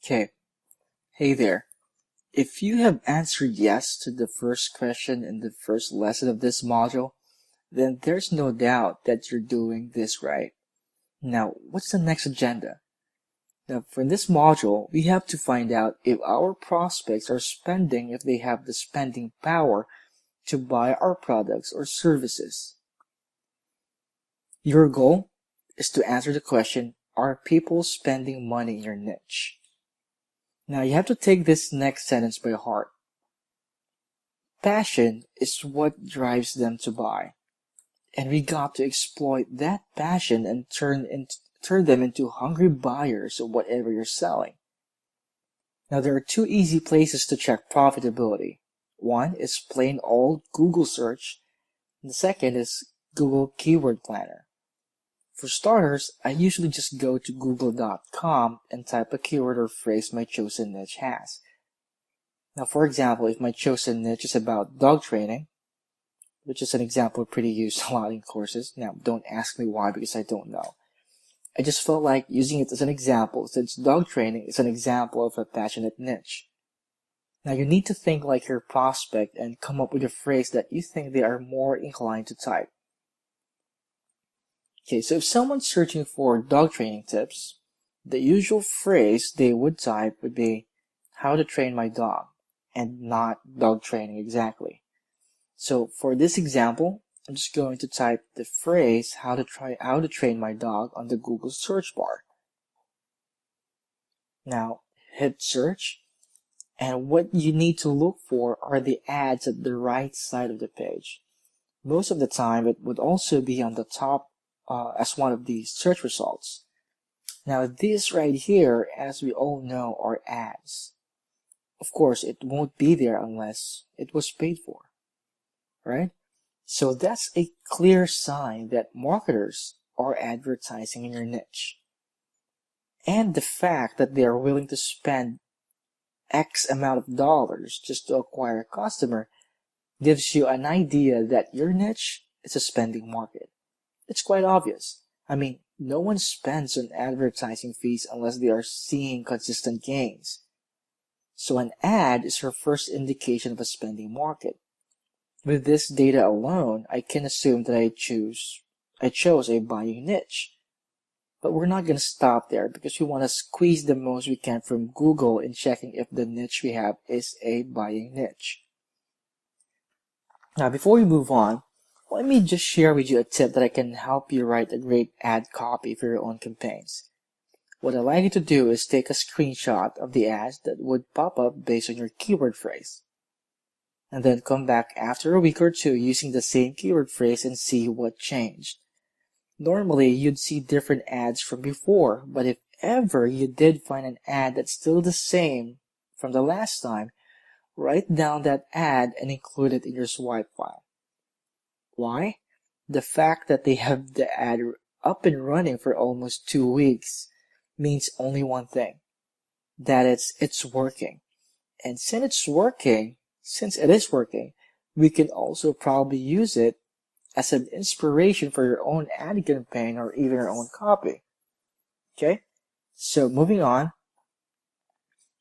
Okay, hey there. If you have answered yes to the first question in the first lesson of this module, then there's no doubt that you're doing this right. Now, what's the next agenda? Now, for this module, we have to find out if our prospects are spending, if they have the spending power to buy our products or services. Your goal is to answer the question, are people spending money in your niche? Now, you have to take this next sentence by heart. Passion is what drives them to buy. And we got to exploit that passion and turn them into hungry buyers of whatever you're selling. Now, there are two easy places to check profitability. One is plain old Google search, and the second is Google Keyword Planner. For starters, I usually just go to google.com and type a keyword or phrase my chosen niche has. Now, for example, if my chosen niche is about dog training, which is an example pretty used a lot in courses. Now, don't ask me why because I don't know. I just felt like using it as an example since dog training is an example of a passionate niche. Now, you need to think like your prospect and come up with a phrase that you think they are more inclined to type. Okay, so if someone's searching for dog training tips, the usual phrase they would type would be how to train my dog, and not dog training exactly. So for this example, I'm just going to type the phrase how to train my dog on the Google search bar. Now hit search, and what you need to look for are the ads at the right side of the page. Most of the time it would also be on the top as one of the search results. Now this right here, as we all know, are ads. Of course, it won't be there unless it was paid for, right? So that's a clear sign that marketers are advertising in your niche. And the fact that they are willing to spend X amount of dollars just to acquire a customer gives you an idea that your niche is a spending market. It's quite obvious. I mean, no one spends on advertising fees unless they are seeing consistent gains. So an ad is your first indication of a spending market. With this data alone, I can assume that I chose a buying niche. But we're not going to stop there because we want to squeeze the most we can from Google in checking if the niche we have is a buying niche. Now, before we move on, let me just share with you a tip that can help you write a great ad copy for your own campaigns. What I'd like you to do is take a screenshot of the ads that would pop up based on your keyword phrase, and then come back after a week or two using the same keyword phrase and see what changed. Normally, you'd see different ads from before, but if ever you did find an ad that's still the same from the last time, write down that ad and include it in your swipe file. Why? The fact that they have the ad up and running for almost 2 weeks means only one thing, that it's working. And since it is working, we can also probably use it as an inspiration for your own ad campaign or even your own copy. Okay? So moving on,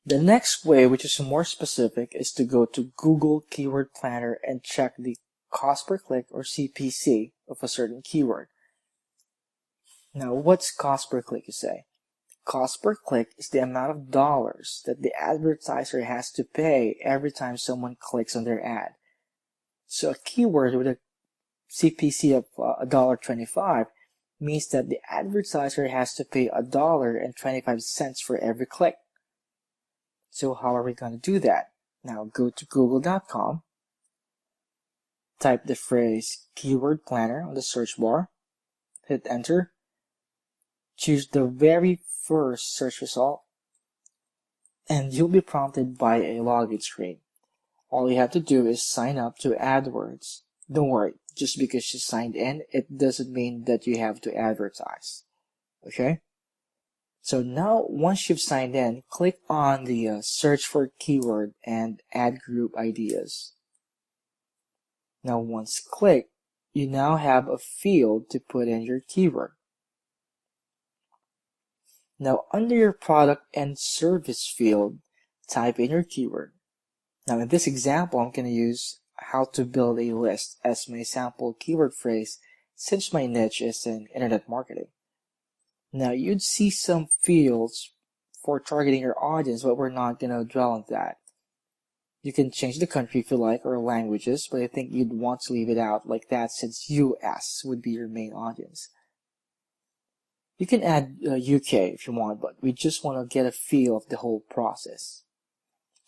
the next way, which is more specific, is to go to Google Keyword Planner and check the cost per click or CPC of a certain keyword. Now, what's cost per click, you say? Cost per click is the amount of dollars that the advertiser has to pay every time someone clicks on their ad. So a keyword with a CPC of $1.25 means that the advertiser has to pay $1.25 for every click. So how are we going to do that? Now go to google.com, type the phrase keyword planner on the search bar, hit enter, choose the very first search result, and you'll be prompted by a login screen. All you have to do is sign up to AdWords. Don't worry, just because you signed in, it doesn't mean that you have to advertise. Okay? So now, once you've signed in, click on the search for keyword and ad group ideas. Now, once clicked, you now have a field to put in your keyword. Now, under your product and service field, type in your keyword. Now, in this example, I'm going to use how to build a list as my sample keyword phrase since my niche is in internet marketing. Now, you'd see some fields for targeting your audience, but we're not going to dwell on that. You can change the country if you like or languages, but I think you'd want to leave it out like that since US would be your main audience. You can add UK if you want, but we just want to get a feel of the whole process.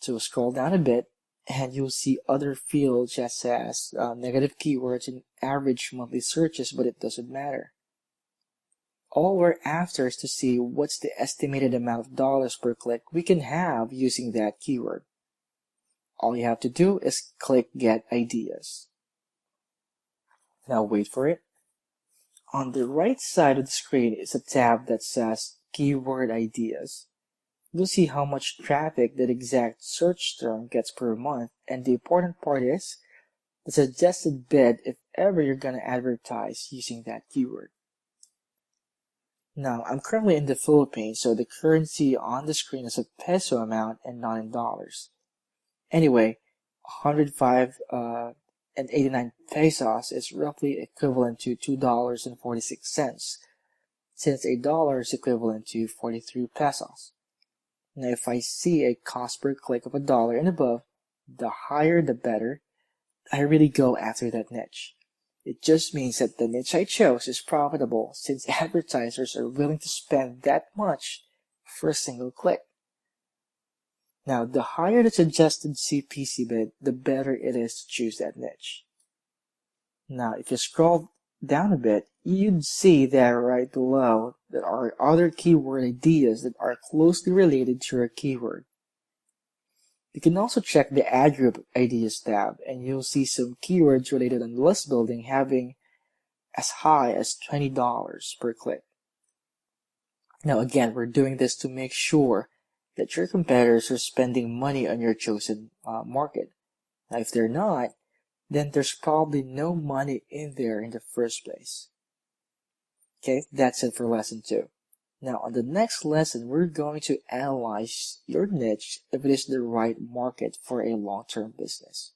So scroll down a bit and you'll see other fields such as negative keywords and average monthly searches, but it doesn't matter. All we're after is to see what's the estimated amount of dollars per click we can have using that keyword. All you have to do is click Get Ideas. Now wait for it. On the right side of the screen is a tab that says Keyword Ideas. You'll see how much traffic that exact search term gets per month, and the important part is the suggested bid if ever you're going to advertise using that keyword. Now, I'm currently in the Philippines, so the currency on the screen is a peso amount and not in dollars. Anyway, 105 and 89 pesos is roughly equivalent to $2.46, since a dollar is equivalent to 43 pesos. Now, if I see a cost per click of $1 and above, the higher the better, I really go after that niche. It just means that the niche I chose is profitable since advertisers are willing to spend that much for a single click. Now, the higher the suggested CPC bid, the better it is to choose that niche. Now, if you scroll down a bit, you'd see that right below there are other keyword ideas that are closely related to your keyword. You can also check the Ad Group Ideas tab, and you'll see some keywords related on list building having as high as $20 per click. Now again, we're doing this to make sure that your competitors are spending money on your chosen market. Now if they're not, then there's probably no money in there in the first place. Okay, that's it for lesson 2. Now, on the next lesson, we're going to analyze your niche if it is the right market for a long-term business.